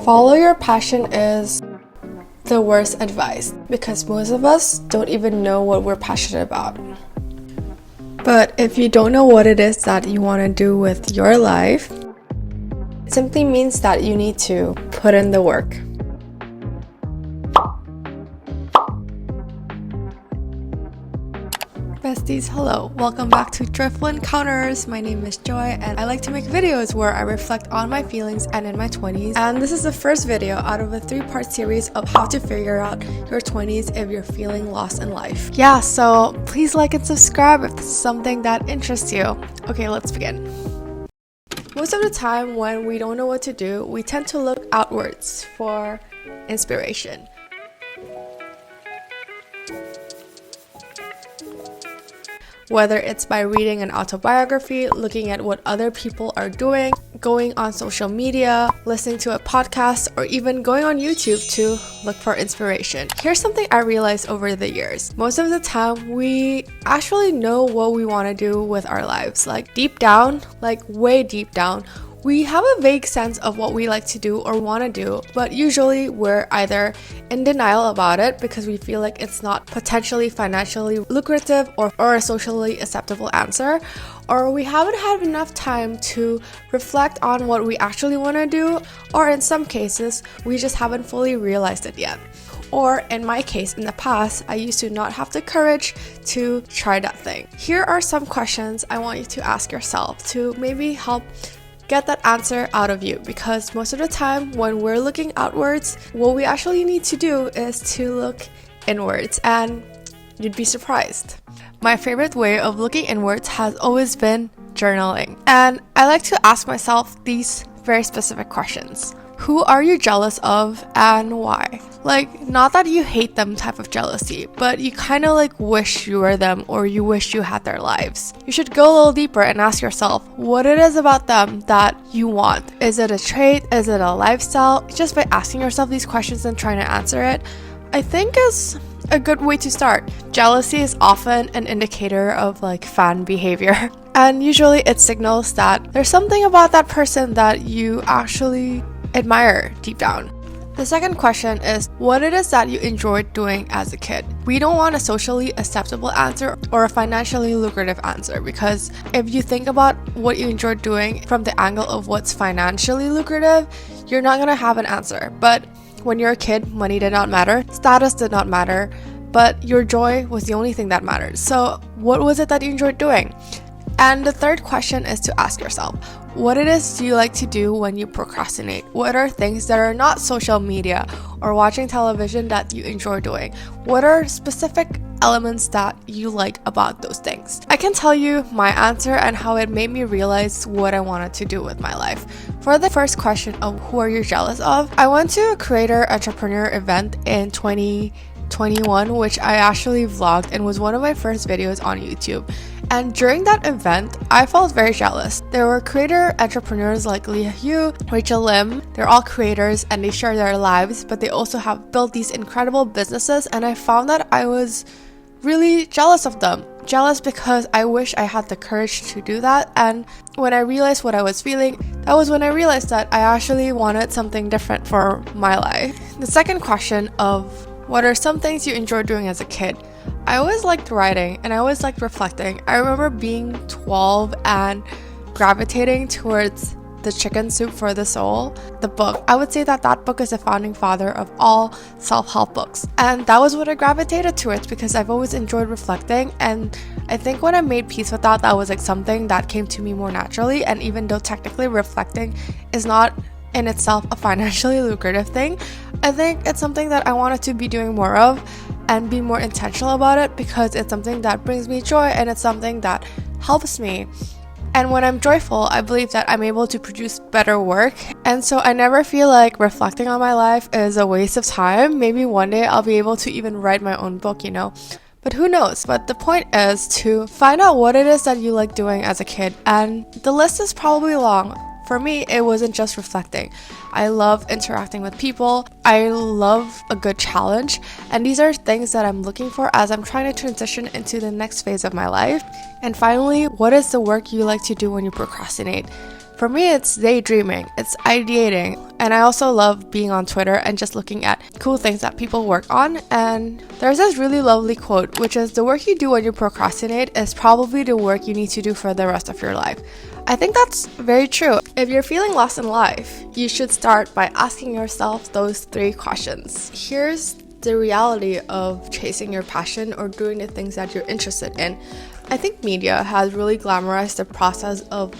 Follow your passion is the worst advice because most of us don't even know what we're passionate about. But if you don't know what it is that you want to do with your life, it simply means that you need to put in the work. Besties, hello. Welcome back to Joyful Encounters. My name is Joy and I like to make videos where I reflect on my feelings and in my 20s. And this is the first video out of a 3-part series of how to figure out your 20s if you're feeling lost in life. Yeah, so please like and subscribe if this is something that interests you. Okay, let's begin. Most of the time when we don't know what to do, we tend to look outwards for inspiration. Whether it's by reading an autobiography, looking at what other people are doing, going on social media, listening to a podcast, or even going on YouTube to look for inspiration. Here's something I realized over the years. Most of the time, we actually know what we want to do with our lives. Like deep down, like way deep down, we have a vague sense of what we like to do or want to do, but usually we're either in denial about it because we feel like it's not potentially financially lucrative or a socially acceptable answer, or we haven't had enough time to reflect on what we actually want to do, or in some cases, we just haven't fully realized it yet. Or in my case, in the past, I used to not have the courage to try that thing. Here are some questions I want you to ask yourself to maybe help get that answer out of you, because most of the time when we're looking outwards, what we actually need to do is to look inwards, and you'd be surprised. My favorite way of looking inwards has always been journaling, and I like to ask myself these very specific questions. Who are you jealous of and why? Like, not that you hate them type of jealousy, but you kind of like wish you were them or you wish you had their lives. You should go a little deeper and ask yourself what it is about them that you want. Is it a trait? Is it a lifestyle? Just by asking yourself these questions and trying to answer it, I think is a good way to start. Jealousy is often an indicator of like fan behavior. And usually it signals that there's something about that person that you actually admire deep down. The second question is what it is that you enjoyed doing as a kid. We don't want a socially acceptable answer or a financially lucrative answer, because if you think about what you enjoyed doing from the angle of what's financially lucrative, you're not going to have an answer. But when you're a kid, money did not matter, status did not matter, but your joy was the only thing that mattered. So what was it that you enjoyed doing? And the third question is to ask yourself, what it is you like to do when you procrastinate? What are things that are not social media or watching television that you enjoy doing? What are specific elements that you like about those things? I can tell you my answer and how it made me realize what I wanted to do with my life. For the first question of who are you jealous of, I went to a creator entrepreneur event in 2021, which I actually vlogged and was one of my first videos on YouTube. And during that event, I felt very jealous. There were creator entrepreneurs like Leah Yu, Rachel Lim. They're all creators and they share their lives, but they also have built these incredible businesses, and I found that I was really jealous of them. Jealous because I wish I had the courage to do that, and when I realized what I was feeling, that was when I realized that I actually wanted something different for my life. The second question of what are some things you enjoyed doing as a kid? I always liked writing and I always liked reflecting. I remember being 12 and gravitating towards The Chicken Soup for the Soul, the book. I would say that book is the founding father of all self-help books. And that was what I gravitated towards because I've always enjoyed reflecting. And I think when I made peace with that was like something that came to me more naturally. And even though technically reflecting is not in itself a financially lucrative thing, I think it's something that I wanted to be doing more of and be more intentional about it, because it's something that brings me joy and it's something that helps me. And when I'm joyful, I believe that I'm able to produce better work. And so I never feel like reflecting on my life is a waste of time. Maybe one day I'll be able to even write my own book, But who knows? But the point is to find out what it is that you like doing as a kid. And the list is probably long. For me, it wasn't just reflecting. I love interacting with people. I love a good challenge. And these are things that I'm looking for as I'm trying to transition into the next phase of my life. And finally, what is the work you like to do when you procrastinate? For me, it's daydreaming, it's ideating, and I also love being on Twitter and just looking at cool things that people work on. And there's this really lovely quote, which is, the work you do when you procrastinate is probably the work you need to do for the rest of your life. I think that's very true. If you're feeling lost in life, you should start by asking yourself those 3 questions. Here's the reality of chasing your passion or doing the things that you're interested in. I think media has really glamorized the process of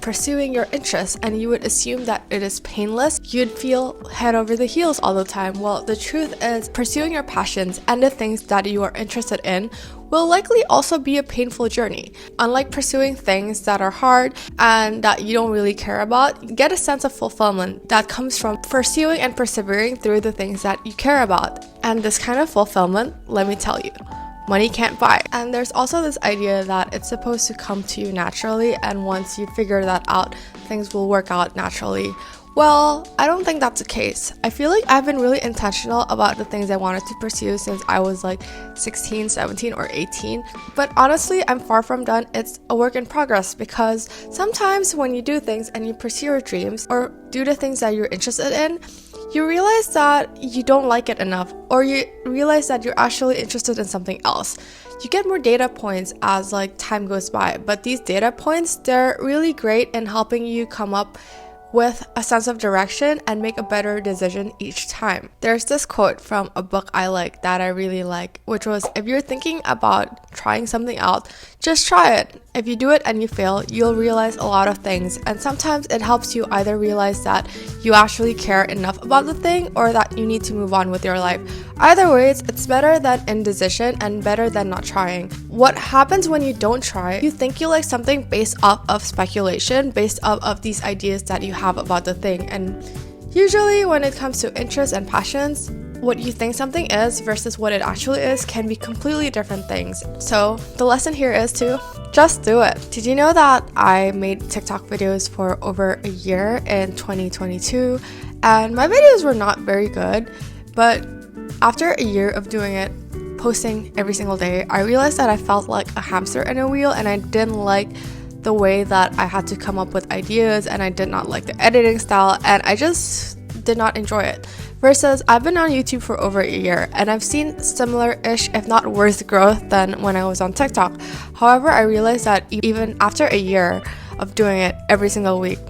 pursuing your interests, and you would assume that it is painless. You'd feel head over the heels all the time. Well, the truth is, pursuing your passions and the things that you are interested in will likely also be a painful journey. Unlike pursuing things that are hard and that you don't really care about, you get a sense of fulfillment that comes from pursuing and persevering through the things that you care about. And this kind of fulfillment, let me tell you, money can't buy. And there's also this idea that it's supposed to come to you naturally, and once you figure that out, things will work out naturally. Well, I don't think that's the case. I feel like I've been really intentional about the things I wanted to pursue since I was 16, 17, or 18. But honestly, I'm far from done. It's a work in progress, because sometimes when you do things and you pursue your dreams or do the things that you're interested in, you realize that you don't like it enough, or you realize that you're actually interested in something else. You get more data points as time goes by, but these data points, they're really great in helping you come up with a sense of direction and make a better decision each time. There's this quote from a book I like that I really like, which was, if you're thinking about trying something out, just try it. If you do it and you fail, you'll realize a lot of things, and sometimes it helps you either realize that you actually care enough about the thing or that you need to move on with your life. Either way, it's better than indecision and better than not trying. What happens when you don't try, you think you like something based off of speculation, based off of these ideas that you have about the thing. And usually when it comes to interests and passions, what you think something is versus what it actually is can be completely different things. So the lesson here is to just do it. Did you know that I made TikTok videos for over a year in 2022, and my videos were not very good, but after a year of doing it, posting every single day, I realized that I felt like a hamster in a wheel, and I didn't like the way that I had to come up with ideas, and I did not like the editing style, and I just did not enjoy it. Versus, I've been on YouTube for over a year, and I've seen similar-ish, if not worse, growth than when I was on TikTok. However, I realized that even after a year of doing it every single week,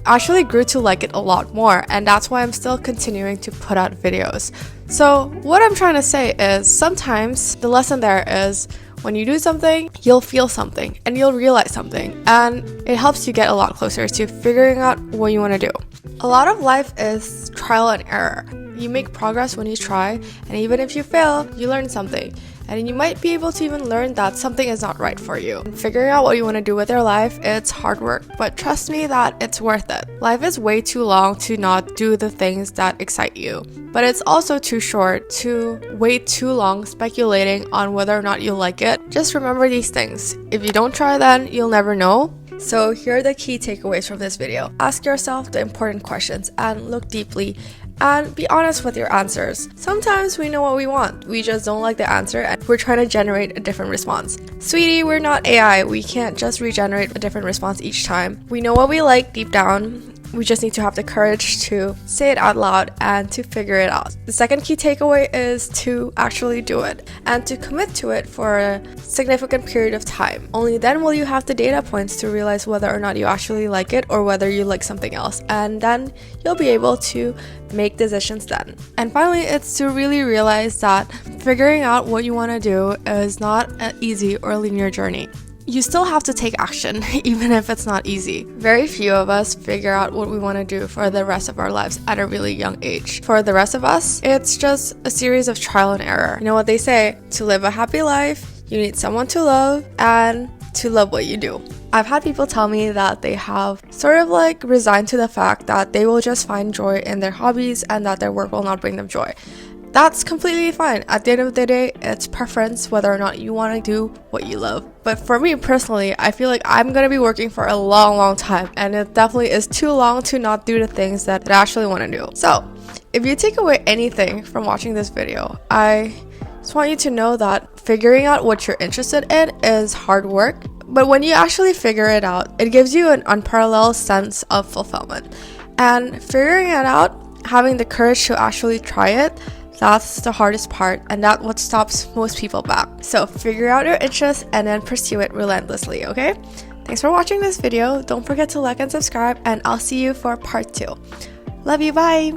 I actually grew to like it a lot more, and that's why I'm still continuing to put out videos. So what I'm trying to say is, sometimes the lesson there is, when you do something, you'll feel something and you'll realize something, and it helps you get a lot closer to figuring out what you want to do. A lot of life is trial and error. You make progress when you try, and even if you fail, you learn something. And you might be able to even learn that something is not right for you. Figuring out what you want to do with your life, it's hard work, but trust me that it's worth it. Life is way too long to not do the things that excite you, but it's also too short to wait too long speculating on whether or not you like it. Just remember these things. If you don't try, then you'll never know. So here are the key takeaways from this video. Ask yourself the important questions and look deeply, and be honest with your answers. Sometimes we know what we want, we just don't like the answer and we're trying to generate a different response. Sweetie, we're not AI, we can't just regenerate a different response each time. We know what we like deep down. We just need to have the courage to say it out loud and to figure it out. The second key takeaway is to actually do it and to commit to it for a significant period of time. Only then will you have the data points to realize whether or not you actually like it or whether you like something else, and then you'll be able to make decisions then. And finally, it's to really realize that figuring out what you want to do is not an easy or linear journey. You still have to take action, even if it's not easy. Very few of us figure out what we want to do for the rest of our lives at a really young age. For the rest of us, it's just a series of trial and error. You know what they say? To live a happy life, you need someone to love and to love what you do. I've had people tell me that they have sort of resigned to the fact that they will just find joy in their hobbies and that their work will not bring them joy. That's completely fine. At the end of the day, it's preference whether or not you want to do what you love. But for me personally, I feel like I'm going to be working for a long time, and it definitely is too long to not do the things that I actually want to do. So, if you take away anything from watching this video, I just want you to know that figuring out what you're interested in is hard work, But when you actually figure it out, it gives you an unparalleled sense of fulfillment. And figuring it out, having the courage to actually try it, that's the hardest part, and that's what stops most people back. So figure out your interests and then pursue it relentlessly, okay? Thanks for watching this video. Don't forget to like and subscribe, and I'll see you for part 2. Love you, bye!